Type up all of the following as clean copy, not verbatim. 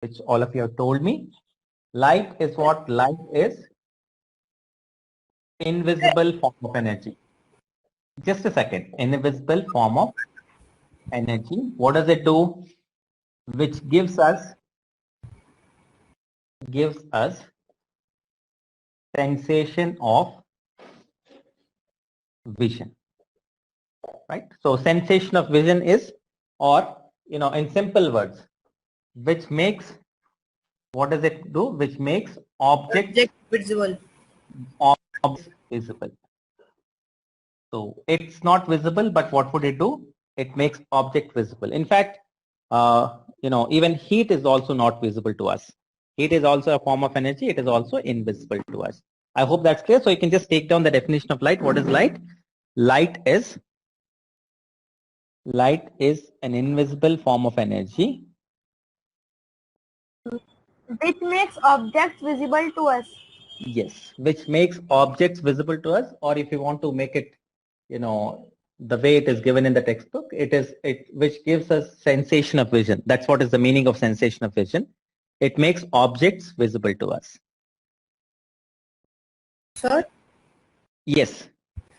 which all of you have told me. Light is what? Light is invisible form of energy. Just a second. Invisible form of energy. What does it do? Which gives us sensation of vision, right? So sensation of vision is, or in simple words, which makes, what does it do? Which makes objects visible. Visible. So it's not visible, but what would it do? It makes object visible. In fact, even heat is also not visible to us. Heat is also a form of energy. It is also invisible to us. I hope that's clear. So you can just take down the definition of light. What is light? Light is an invisible form of energy which makes objects visible to us. Yes, which makes objects visible to us, or if you want to make it, the way it is given in the textbook, which gives us sensation of vision. That's what is the meaning of sensation of vision. It makes objects visible to us. Sir? Yes.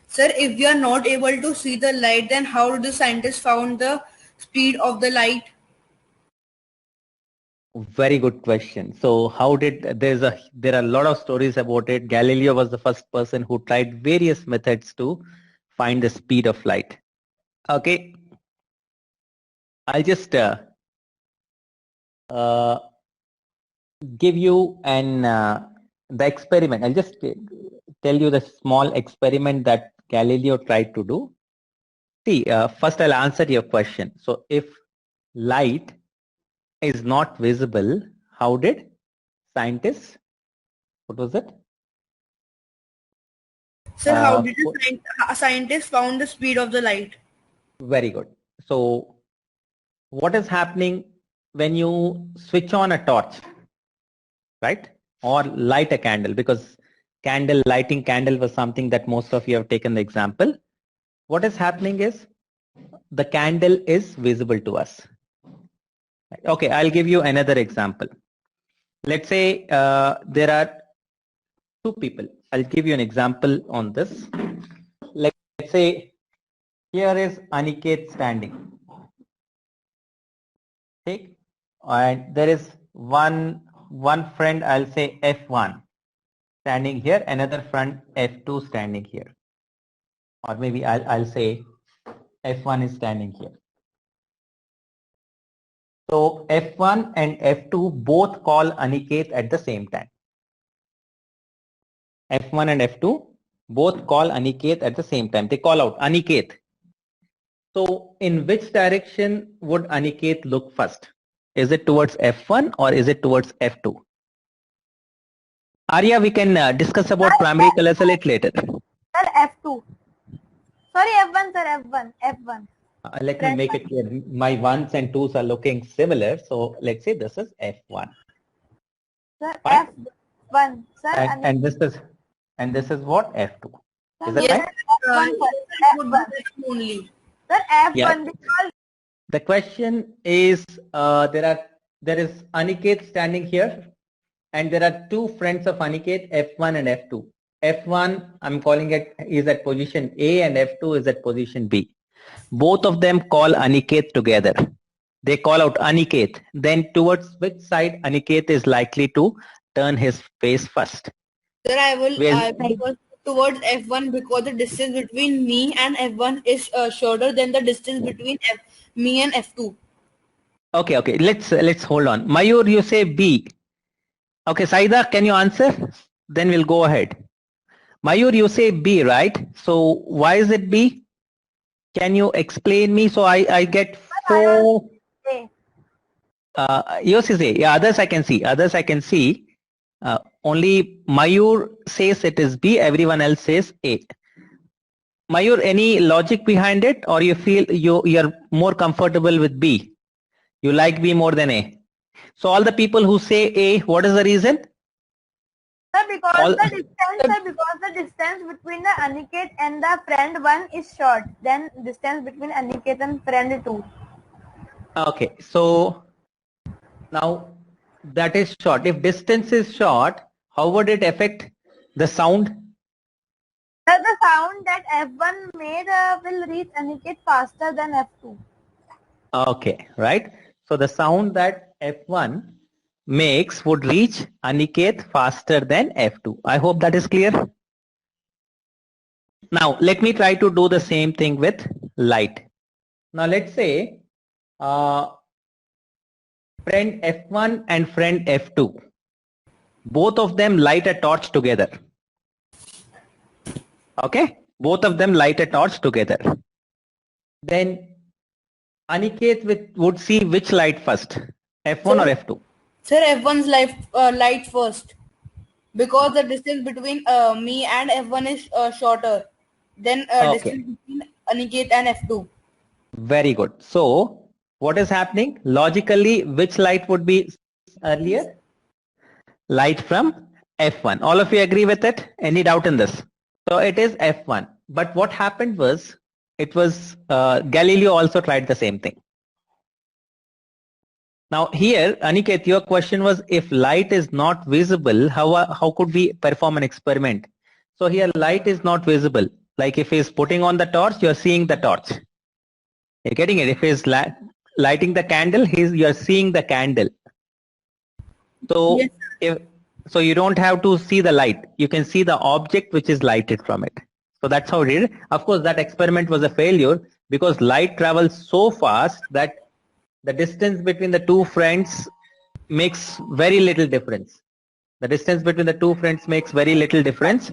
Sir, if we are not able to see the light, then how do the scientists found the speed of the light? Very good question. So how did, there are a lot of stories about it. Galileo was the first person who tried various methods to find the speed of light. Okay. I'll just give you the experiment. I'll just tell you the small experiment that Galileo tried to do. See, first I'll answer your question. So if light is not visible, how did scientists, what was it? Sir, how did scientists found the speed of the light? Very good. So what is happening when you switch on a torch, right? Or light a candle, because lighting candle was something that most of you have taken the example. What is happening is the candle is visible to us. Okay, I'll give you another example. Let's say there are two people. I'll give you an example on this. Let's say here is Aniket standing. Okay, and there is one friend, I'll say F1 standing here, another friend F2 standing here, or maybe I'll say F1 is standing here. So F1 and F2 both call Aniket at the same time. F1 and F2 both call Aniket at the same time. They call out Aniket. So in which direction would Aniket look first? Is it towards F1 or is it towards F2? Arya, we can discuss about primary colors a little later. Sir, F2. Sorry, F1, sir, F1. Let me make it clear. My 1s and 2s are looking similar. So let's say this is F1. Sir, F1. Sir, and this is what? F2. Is that yes, right? F1 only. Sir, F1. Yeah. The question is, there is Aniket standing here, and there are two friends of Aniket, F1 and F2. F1, I'm calling it, is at position A, and F2 is at position B. Both of them call Aniket together. They call out Aniket. Then towards which side Aniket is likely to turn his face first? Sir, I will towards F1 because the distance between me and F1 is shorter than the distance between me and F2. Okay. Let's hold on. Mayur, you say B. Okay, Saida, can you answer? Then we'll go ahead. Mayur, you say B, right? So why is it B? Can you explain me? So I get 4. Yours is A. Yeah, others I can see. Only Mayur says it is B. Everyone else says A. Mayur, any logic behind it, or you feel you're more comfortable with B? You like B more than A? So all the people who say A, what is the reason? Sir, because the distance between the Aniket and the friend 1 is short, then distance between Aniket and friend 2. Okay, so now that is short. If distance is short, how would it affect the sound? The sound that F1 made will reach Aniket faster than F2. Okay, right. So the sound that F1 makes would reach Aniket faster than F2. I hope that is clear. Now let me try to do the same thing with light. Now let's say friend F1 and friend F2, both of them light a torch together. Okay, both of them light a torch together. Then Aniket would see which light first, F1 or F2? Sir, F1's light first, because the distance between me and F1 is shorter than distance between Aniket and F2. Very good. So what is happening? Logically, which light would be earlier? Light from F1. All of you agree with it? Any doubt in this? So it is F1. But what happened was, it was Galileo also tried the same thing. Now here, Aniket, your question was, if light is not visible, how could we perform an experiment? So here light is not visible. Like if he's putting on the torch, you're seeing the torch. You're getting it? If he's lighting the candle, you're seeing the candle. So yes. So you don't have to see the light. You can see the object which is lighted from it. So that's how it is. Of course, that experiment was a failure because light travels so fast that the distance between the two friends makes very little difference. The distance between the two friends makes very little difference.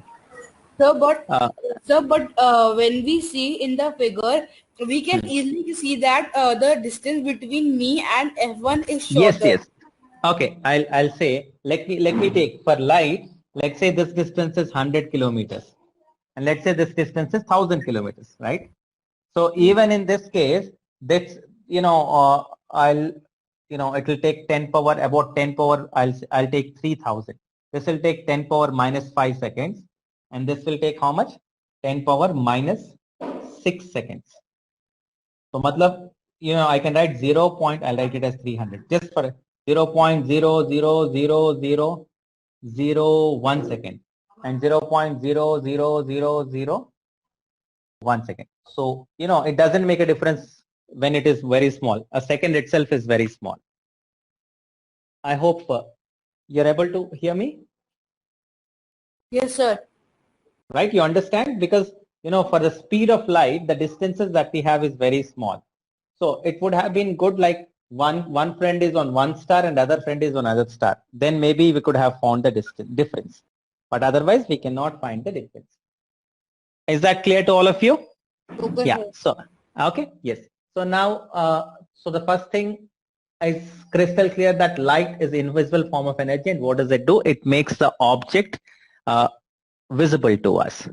Sir, but when we see in the figure, we can easily see that the distance between me and F1 is shorter. Yes. Okay, I'll say, let me take for light, let's say this distance is 100 kilometers and let's say this distance is 1000 kilometers, right? So even in this case, that's, it will take 10 power, about 10 power, I'll take 3000. This will take 10 power minus 5 seconds and this will take how much? 10 power minus 6 seconds. So matlab, I can write 0. I'll write it as 300 just for 0.0000001 second and 0.00001 second. So, it doesn't make a difference when it is very small. A second itself is very small. I hope you're able to hear me. Yes, sir. Right, you understand? Because, for the speed of light, the distances that we have is very small. So it would have been good like one friend is on one star and other friend is on another star. Then maybe we could have found the difference. But otherwise, we cannot find the difference. Is that clear to all of you? Okay. Yeah. So, okay. Yes. So now, so the first thing is crystal clear that light is invisible form of energy. And what does it do? It makes the object visible to us.